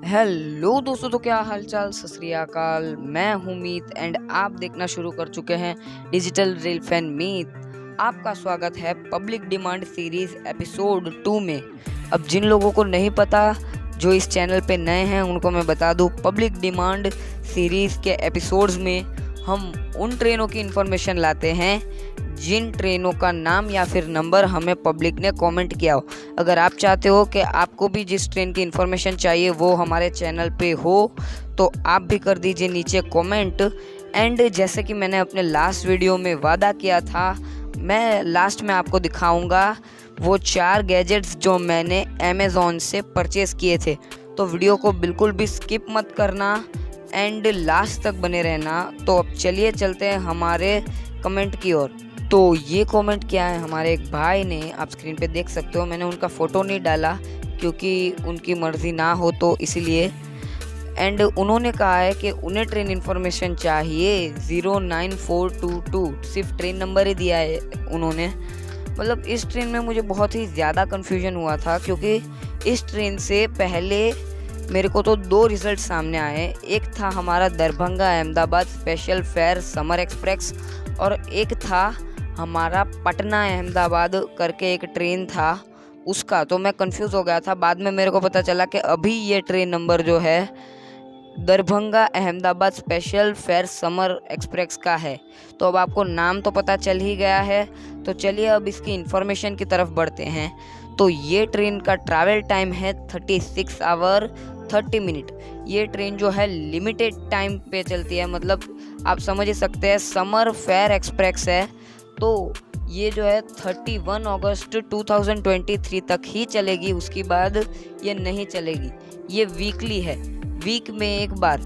Hello दोस्तों, तो क्या हालचाल, सत श्री अकाल। मैं हूँ मीत एंड आप देखना शुरू कर चुके हैं डिजिटल रेल फैन मीत। आपका स्वागत है पब्लिक डिमांड सीरीज एपिसोड 2 में। अब जिन लोगों को नहीं पता, जो इस चैनल पे नए हैं, उनको मैं बता दूँ, पब्लिक डिमांड सीरीज़ के एपिसोड्स में हम उन ट्रेनों की इन्फॉर्मेशन लाते हैं जिन ट्रेनों का नाम या फिर नंबर हमें पब्लिक ने कमेंट किया हो। अगर आप चाहते हो कि आपको भी जिस ट्रेन की इन्फॉर्मेशन चाहिए वो हमारे चैनल पे हो, तो आप भी कर दीजिए नीचे कमेंट। एंड जैसे कि मैंने अपने लास्ट वीडियो में वादा किया था, मैं लास्ट में आपको दिखाऊंगा वो 4 गैजेट्स जो मैंने अमेज़ॉन से परचेज़ किए थे। तो वीडियो को बिल्कुल भी स्किप मत करना एंड लास्ट तक बने रहना। तो अब चलिए चलते हैं हमारे कमेंट की ओर। तो ये कमेंट किया है हमारे एक भाई ने, आप स्क्रीन पे देख सकते हो। मैंने उनका फ़ोटो नहीं डाला क्योंकि उनकी मर्ज़ी ना हो तो इसीलिए। एंड उन्होंने कहा है कि उन्हें ट्रेन इन्फॉर्मेशन चाहिए 09422, सिर्फ ट्रेन नंबर ही दिया है उन्होंने। मतलब इस ट्रेन में मुझे बहुत ही ज़्यादा कन्फ्यूजन हुआ था, क्योंकि इस ट्रेन से पहले मेरे को तो 2 रिज़ल्ट सामने आए। एक था हमारा Darbhanga Ahmedabad special fair summer express, और एक था हमारा पटना अहमदाबाद करके एक ट्रेन था उसका। तो मैं कंफ्यूज हो गया था। बाद में मेरे को पता चला कि अभी ये ट्रेन नंबर जो है Darbhanga Ahmedabad special fair summer express का है। तो अब आपको नाम तो पता चल ही गया है। तो चलिए अब इसकी इन्फॉर्मेशन की तरफ बढ़ते हैं। तो ये ट्रेन का ट्रैवल टाइम है 36 आवर 30 मिनट। ये ट्रेन जो है लिमिटेड टाइम पे चलती है, मतलब आप समझ ही सकते हैं, समर फेयर एक्सप्रेस है। तो ये जो है 31 अगस्त 2023 तक ही चलेगी, उसके बाद ये नहीं चलेगी। ये वीकली है, वीक में एक बार।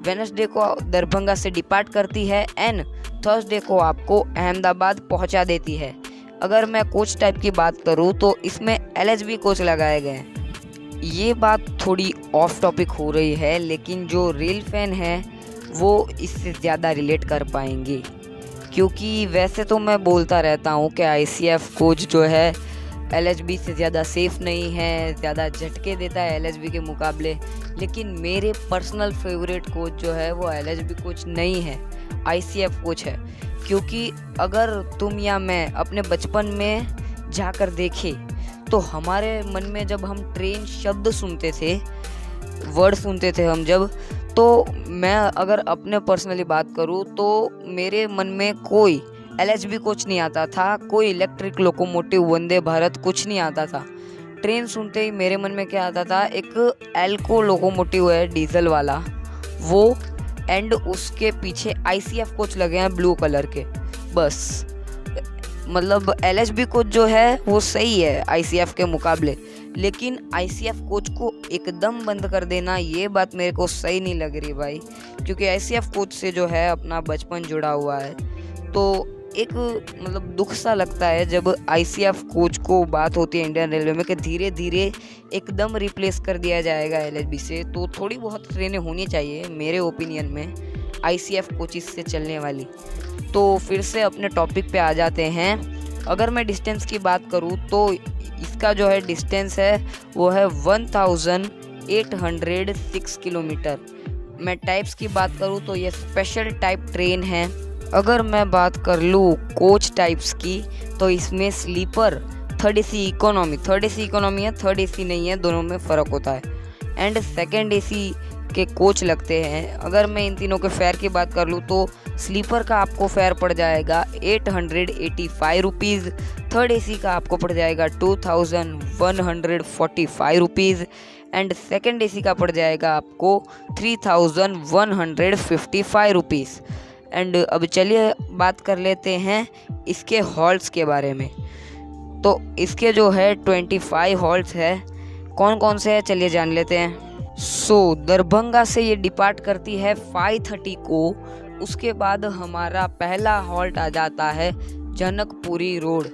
वेडनेसडे को दरभंगा से डिपार्ट करती है एंड थर्सडे को आपको अहमदाबाद पहुंचा देती है। अगर मैं कोच टाइप की बात करूं तो इसमें LHB कोच लगाए गए हैं। ये बात थोड़ी ऑफ टॉपिक हो रही है, लेकिन जो रेल फैन है वो इससे ज़्यादा रिलेट कर पाएंगे, क्योंकि वैसे तो मैं बोलता रहता हूँ कि ICF कोच जो है LHB से ज़्यादा सेफ़ नहीं है, ज़्यादा झटके देता है LHB के मुकाबले। लेकिन मेरे पर्सनल फेवरेट कोच जो है वो LHB कोच नहीं है, ICF कोच है। क्योंकि अगर तुम या मैं अपने बचपन में जाकर देखें तो हमारे मन में जब हम ट्रेन शब्द सुनते थे, वर्ड सुनते थे हम जब, तो मैं अगर अपने पर्सनली बात करूँ तो मेरे मन में कोई LHB कोच नहीं आता था, कोई इलेक्ट्रिक लोकोमोटिव वंदे भारत कुछ नहीं आता था। ट्रेन सुनते ही मेरे मन में क्या आता था, एक एल्को लोकोमोटिव है डीजल वाला वो, एंड उसके पीछे ICF कोच लगे हैं ब्लू कलर के, बस। मतलब LHB कोच जो है वो सही है ICF के मुकाबले, लेकिन ICF कोच को एकदम बंद कर देना, ये बात मेरे को सही नहीं लग रही भाई। क्योंकि ICF कोच से जो है अपना बचपन जुड़ा हुआ है। तो एक मतलब दुख सा लगता है जब ICF कोच को बात होती है इंडियन रेलवे में कि धीरे धीरे एकदम रिप्लेस कर दिया जाएगा LHB से। तो थोड़ी बहुत ट्रेनें होनी चाहिए मेरे ओपिनियन में ICF कोचिस से चलने वाली। तो फिर से अपने टॉपिक पे आ जाते हैं। अगर मैं डिस्टेंस की बात करूँ तो इसका जो है डिस्टेंस है वो है 1806 किलोमीटर। मैं टाइप्स की बात करूँ तो ये स्पेशल टाइप ट्रेन है। अगर मैं बात कर लूँ कोच टाइप्स की तो इसमें स्लीपर, थर्ड AC इकोनॉमी है, थर्ड AC नहीं है, दोनों में फ़र्क होता है, एंड सेकेंड AC के कोच लगते हैं। अगर मैं इन तीनों के फेयर की बात कर लूँ तो स्लीपर का आपको फेयर पड़ जाएगा 885 रुपीज़, थर्ड AC का आपको पड़ जाएगा 2145 रुपीज़, एंड सेकेंड AC का पड़ जाएगा आपको 3155 रुपीज़। एंड अब चलिए बात कर लेते हैं इसके हॉल्ट्स के बारे में। तो इसके जो है 25 हॉल्ट्स है। कौन कौन से हैं चलिए जान लेते हैं। दरभंगा से ये डिपार्ट करती है 5:30 को। उसके बाद हमारा पहला हॉल्ट आ जाता है जनकपुरी रोड,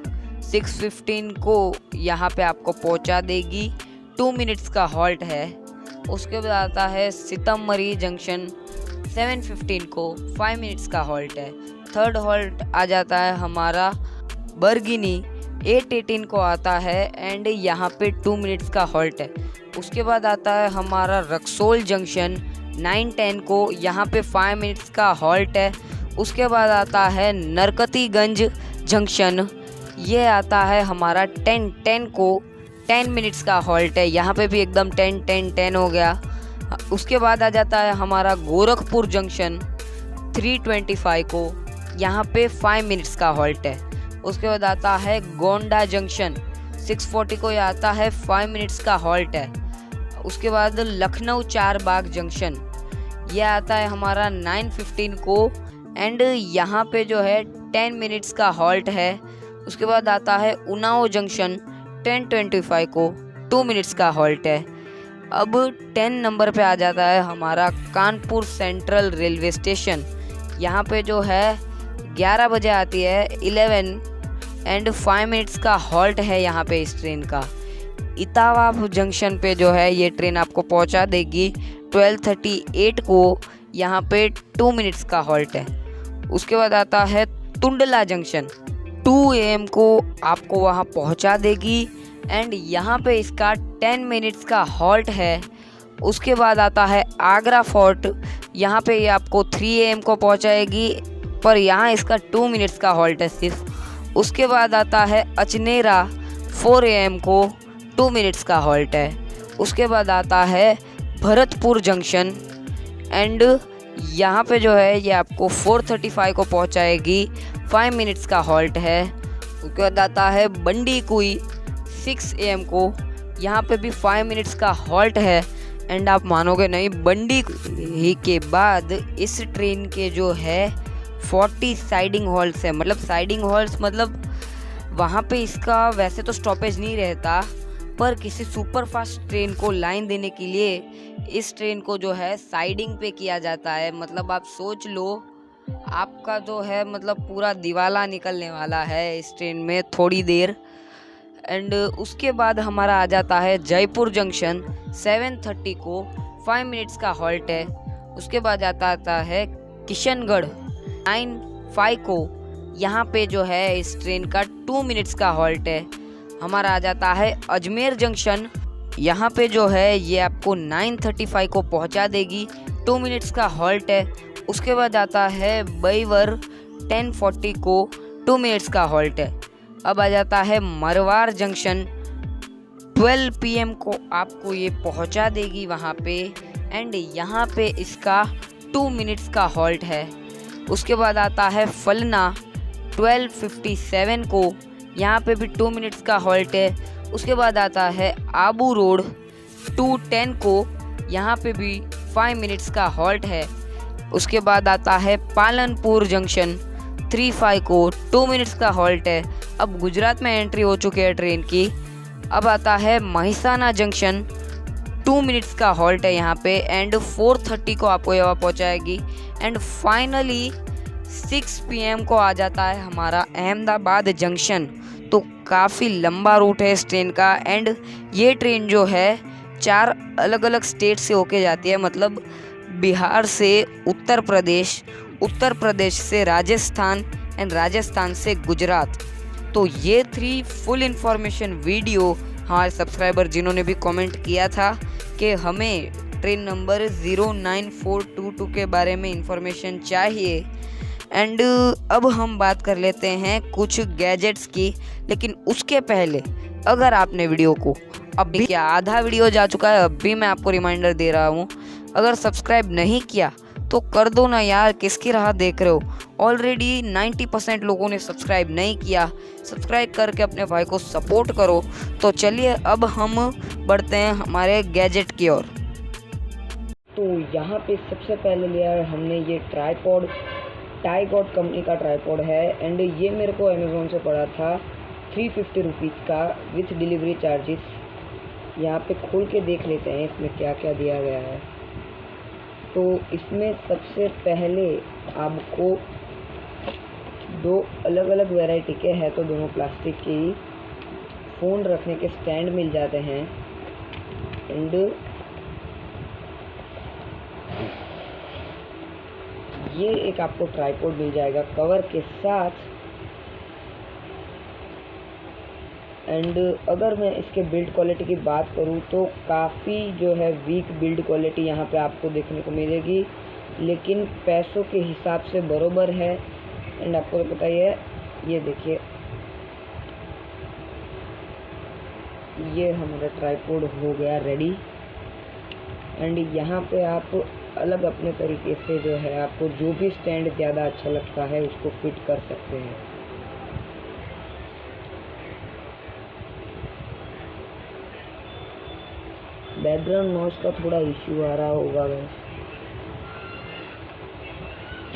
6:15 को यहाँ पे आपको पहुँचा देगी, 2 मिनट्स का हॉल्ट है। उसके बाद आता है सीतामढ़ी जंक्शन, 7:15 को, 5 मिनट्स का हॉल्ट है। थर्ड हॉल्ट आ जाता है हमारा बरगिनी, 8:18 को आता है एंड यहाँ पे 2 मिनट्स का हॉल्ट है। उसके बाद आता है हमारा रक्सोल जंक्शन 9:10 को, यहाँ पे 5 मिनट्स का हॉल्ट है। उसके बाद आता है नरकतीगंज जंक्शन, ये आता है हमारा 10:10 को, 10 मिनट्स का हॉल्ट है। यहाँ पे भी एकदम 10-10-10 हो गया। उसके बाद आ जाता है हमारा गोरखपुर जंक्शन 3:25 को, यहाँ पे 5 मिनट्स का हॉल्ट है। उसके बाद आता है गोंडा जंक्शन 6:40 को, ये आता है 5 मिनट्स का हॉल्ट है। उसके बाद लखनऊ चारबाग जंक्शन, ये आता है हमारा 9:15 को एंड यहाँ पे जो है 10 मिनट्स का हॉल्ट है। उसके बाद आता है उन्नाव जंक्शन 10:25 को, 2 मिनट्स का हॉल्ट है। अब 10 नंबर पे आ जाता है हमारा कानपुर सेंट्रल रेलवे स्टेशन, यहाँ पे जो है 11 बजे आती है, 11 एंड 5 मिनट्स का हॉल्ट है यहाँ पे इस ट्रेन का। इटावा जंक्शन पे जो है ये ट्रेन आपको पहुँचा देगी 12:38 को, यहाँ पे 2 मिनट्स का हॉल्ट है। उसके बाद आता है टुंडला जंक्शन 2 AM को आपको वहाँ पहुँचा देगी एंड यहाँ पे इसका 10 मिनट्स का हॉल्ट है। उसके बाद आता है आगरा फोर्ट, यहाँ पे ये आपको 3 AM को पहुँचाएगी, पर यहाँ इसका 2 मिनट्स का हॉल्ट है सिर्फ। उसके बाद आता है अचनेरा 4 AM को, 2 मिनट्स का हॉल्ट है। उसके बाद आता है भरतपुर जंक्शन एंड यहाँ पे जो है ये आपको 4:35 को पहुँचाएगी, 5 मिनट्स का हॉल्ट है। उसके बाद आता है बंडी कुई 6 AM को, यहाँ पे भी 5 मिनट्स का हॉल्ट है। एंड आप मानोगे नहीं, बंडी ही के बाद इस ट्रेन के जो है 40 साइडिंग हॉल्ट्स है। मतलब साइडिंग हॉल्ट्स मतलब वहाँ पे इसका वैसे तो स्टॉपेज नहीं रहता, पर किसी सुपर फास्ट ट्रेन को लाइन देने के लिए इस ट्रेन को जो है साइडिंग पे किया जाता है। मतलब आप सोच लो, आपका जो है मतलब पूरा दिवाला निकलने वाला है इस ट्रेन में थोड़ी देर। एंड उसके बाद हमारा आ जाता है जयपुर जंक्शन 7:30 को, 5 मिनट्स का हॉल्ट है। उसके बाद आता है किशनगढ़ 9:05 को, यहाँ पे जो है इस ट्रेन का 2 मिनट्स का हॉल्ट है। हमारा आ जाता है अजमेर जंक्शन, यहाँ पे जो है ये आपको 9:35 को पहुँचा देगी, 2 मिनट्स का हॉल्ट है। उसके बाद आता है बैवर 10:40 को, 2 मिनट्स का हॉल्ट है। अब आ जाता है मरवार जंक्शन 12 PM को आपको ये पहुँचा देगी वहाँ पे एंड यहाँ पे इसका 2 मिनट्स का हॉल्ट है। उसके बाद आता है फलना 12:57 को, यहाँ पे भी 2 मिनट्स का हॉल्ट है। उसके बाद आता है आबू रोड 2:10 को, यहाँ पे भी 5 मिनट्स का हॉल्ट है। उसके बाद आता है पालनपुर जंक्शन 3:05 को, 2 मिनट्स का हॉल्ट है। अब गुजरात में एंट्री हो चुकी है ट्रेन की। अब आता है महिसाना जंक्शन, 2 मिनट्स का हॉल्ट है यहाँ पे एंड 4:30 को आपको यहाँ पहुँचाएगी। एंड फाइनली 6 PM को आ जाता है हमारा अहमदाबाद जंक्शन। तो काफ़ी लंबा रूट है इस ट्रेन का एंड ये ट्रेन जो है 4 अलग अलग स्टेट से होके जाती है। मतलब बिहार से उत्तर प्रदेश, उत्तर प्रदेश से राजस्थान एंड राजस्थान से गुजरात। तो ये 3 फुल इन्फॉर्मेशन वीडियो हमारे सब्सक्राइबर जिन्होंने भी कमेंट किया था कि हमें ट्रेन नंबर 09422 के बारे में इंफॉर्मेशन चाहिए। एंड अब हम बात कर लेते हैं कुछ गैजेट्स की, लेकिन उसके पहले अगर आपने वीडियो को अभी क्या आधा वीडियो जा चुका है, अभी मैं आपको रिमाइंडर दे रहा हूँ, अगर सब्सक्राइब नहीं किया तो कर दो ना यार, किसकी राह देख रहे हो। ऑलरेडी 90% लोगों ने सब्सक्राइब नहीं किया, सब्सक्राइब करके अपने भाई को सपोर्ट करो। तो चलिए अब हम बढ़ते हैं हमारे गैजेट की ओर। तो यहाँ पे सबसे पहले लिया है हमने ये ट्राईपॉड, टाईगॉट कंपनी का ट्राईपॉड है एंड ये मेरे को अमेज़ोन से पड़ा था 350 रुपीज़ का विथ डिलीवरी चार्जेस। यहाँ पे खोल के देख लेते हैं इसमें क्या क्या दिया गया है। तो इसमें सबसे पहले आपको 2 अलग अलग वैरायटी के है, तो दोनों प्लास्टिक की फ़ोन रखने के स्टैंड मिल जाते हैं एंड ये एक आपको ट्राईपॉड मिल जाएगा कवर के साथ। एंड अगर मैं इसके बिल्ड क्वालिटी की बात करूँ तो काफ़ी जो है वीक बिल्ड क्वालिटी यहाँ पे आपको देखने को मिलेगी, लेकिन पैसों के हिसाब से बरोबर है। एंड आपको तो पता ही है, ये देखिए, ये हमारा ट्राइपॉड हो गया रेडी। एंड यहाँ पे आप अलग अपने तरीके से जो है आपको जो भी स्टैंड ज़्यादा अच्छा लगता है उसको फिट कर सकते हैं। बैकग्राउंड नॉइस का थोड़ा इश्यू आ रहा होगा वैसे,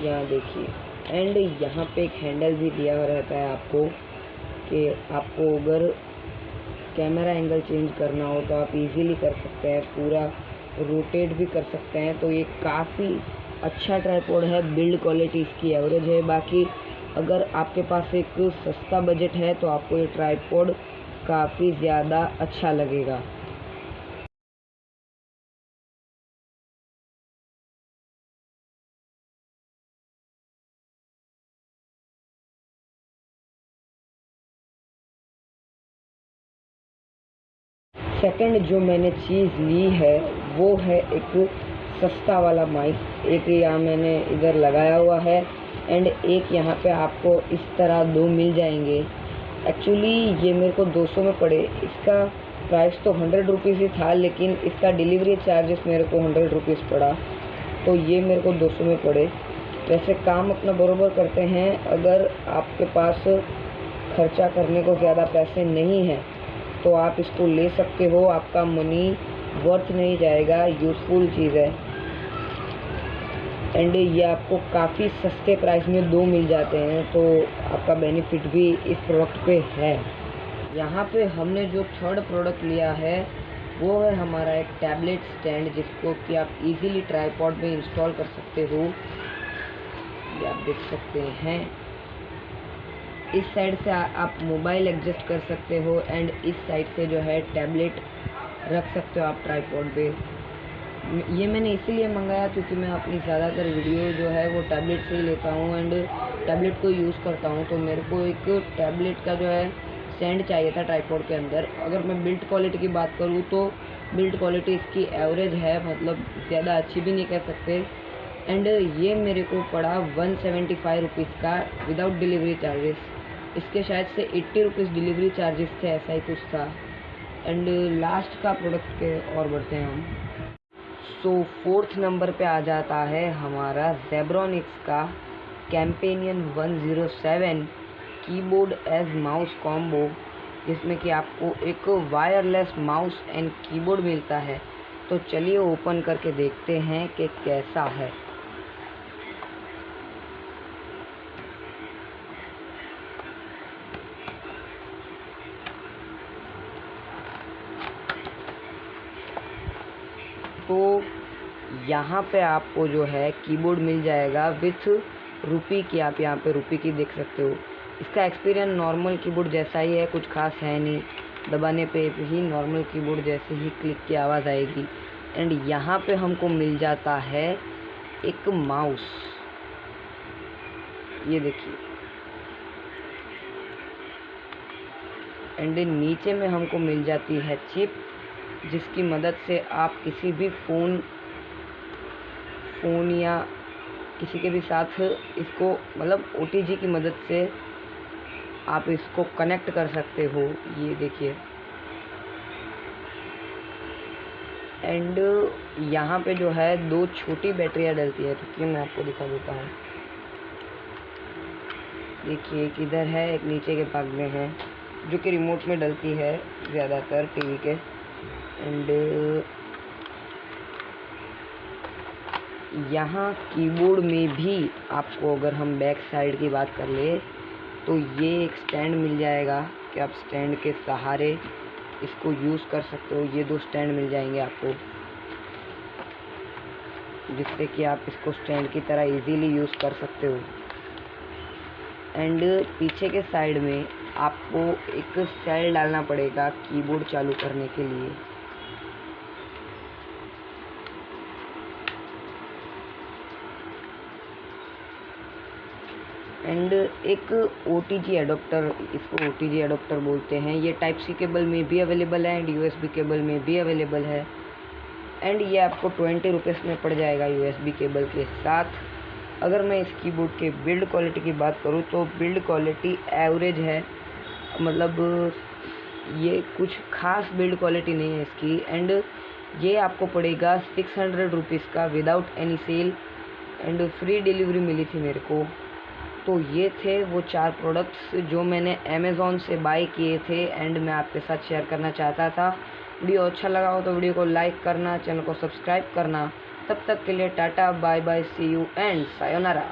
यहाँ देखिए। एंड यहाँ पे एक हैंडल भी दिया रहता है आपको कि आपको अगर कैमरा एंगल चेंज करना हो तो आप इजीली कर सकते हैं, पूरा रोटेट भी कर सकते हैं। तो ये काफ़ी अच्छा ट्राइपॉड है, बिल्ड क्वालिटी इसकी एवरेज है। बाकी अगर आपके पास एक सस्ता बजट है तो आपको ये ट्राइपॉड काफ़ी ज़्यादा अच्छा लगेगा। सेकंड जो मैंने चीज़ ली है वो है एक सस्ता वाला माइक। एक यहाँ मैंने इधर लगाया हुआ है एंड एक यहाँ पे आपको इस तरह दो मिल जाएंगे। एक्चुअली ये मेरे को 200 में पड़े, इसका प्राइस तो 100 रुपीज़ ही था, लेकिन इसका डिलीवरी चार्जेस मेरे को 100 रुपीज़ पड़ा, तो ये मेरे को 200 में पड़े। वैसे काम अपना बरोबर करते हैं। अगर आपके पास खर्चा करने को ज़्यादा पैसे नहीं हैं तो आप इसको ले सकते हो, आपका मनी वर्थ नहीं जाएगा, यूज़फुल चीज़ है। एंड ये आपको काफ़ी सस्ते प्राइस में दो मिल जाते हैं, तो आपका बेनिफिट भी इस प्रोडक्ट पे है। यहाँ पे हमने जो थर्ड प्रोडक्ट लिया है वो है हमारा एक टैबलेट स्टैंड, जिसको कि आप इजीली ट्राइपॉड में इंस्टॉल कर सकते हो। ये आप देख सकते हैं, इस साइड से आप मोबाइल एडजस्ट कर सकते हो एंड इस साइड से जो है टैबलेट रख सकते हो आप ट्राइपॉड पे। ये मैंने इसीलिए मंगाया क्योंकि मैं अपनी ज़्यादातर वीडियो जो है वो टैबलेट से ही लेता हूँ एंड टैबलेट को यूज़ करता हूँ, तो मेरे को एक टैबलेट का जो है स्टैंड चाहिए था ट्राइपॉड के अंदर। अगर मैं बिल्ड क्वालिटी की बात करूँ तो बिल्ड क्वालिटी इसकी एवरेज है, मतलब ज़्यादा अच्छी भी नहीं कह सकते। एंड ये मेरे को पड़ा 175 रुपीज़ का विदाउट डिलीवरी चार्जेस। इसके शायद से 80 रुपीज़ डिलीवरी चार्जेस थे, ऐसा ही कुछ था। एंड लास्ट का प्रोडक्ट पे और बढ़ते हैं हम। सो फोर्थ नंबर पे आ जाता है हमारा जेब्रॉनिक्स का कैम्पेनियन 107 कीबोर्ड एज माउस कॉम्बो, जिसमें कि आपको एक वायरलेस माउस एंड कीबोर्ड मिलता है। तो चलिए ओपन करके देखते हैं कि कैसा है। तो यहाँ पे आपको जो है कीबोर्ड मिल जाएगा विथ रुपी की, आप यहाँ पे रुपी की देख सकते हो। इसका एक्सपीरियंस नॉर्मल कीबोर्ड जैसा ही है, कुछ खास है नहीं, दबाने पे ही नॉर्मल कीबोर्ड जैसे ही क्लिक की आवाज़ आएगी। एंड यहाँ पे हमको मिल जाता है एक माउस, ये देखिए। एंड नीचे में हमको मिल जाती है चिप, जिसकी मदद से आप किसी भी फ़ोन या किसी के भी साथ इसको, मतलब OTG की मदद से आप इसको कनेक्ट कर सकते हो, ये देखिए। एंड यहाँ पे जो है दो छोटी बैटरियाँ डलती है, तो मैं आपको दिखा देता हूँ। देखिए, एक इधर है, एक नीचे के भाग में है, जो कि रिमोट में डलती है ज़्यादातर टीवी के। एंड यहाँ कीबोर्ड में भी आपको, अगर हम बैक साइड की बात कर ले तो ये एक स्टैंड मिल जाएगा कि आप स्टैंड के सहारे इसको यूज़ कर सकते हो। ये दो स्टैंड मिल जाएंगे आपको, जिससे कि आप इसको स्टैंड की तरह इजीली यूज़ कर सकते हो। एंड पीछे के साइड में आपको एक सेल डालना पड़ेगा कीबोर्ड चालू करने के लिए। एंड एक OTG एडोप्टर, इसको OTG एडोप्टर बोलते हैं। ये टाइप सी केबल में भी अवेलेबल है एंड USB केबल में भी अवेलेबल है। एंड ये आपको 20 रुपीज़ में पड़ जाएगा USB केबल के साथ। अगर मैं इस कीबोर्ड के बिल्ड क्वालिटी की बात करूँ तो बिल्ड क्वालिटी एवरेज है, मतलब ये कुछ खास बिल्ड क्वालिटी नहीं है इसकी। एंड ये आपको पड़ेगा 600 रुपीज़ का without any sale and free delivery मिली थी मेरे को। तो ये थे वो 4 प्रोडक्ट्स जो मैंने अमेज़ॉन से बाय किए थे एंड मैं आपके साथ शेयर करना चाहता था। वीडियो अच्छा लगा हो तो वीडियो को लाइक करना, चैनल को सब्सक्राइब करना। तब तक के लिए tata, bye bye, see you and sayonara.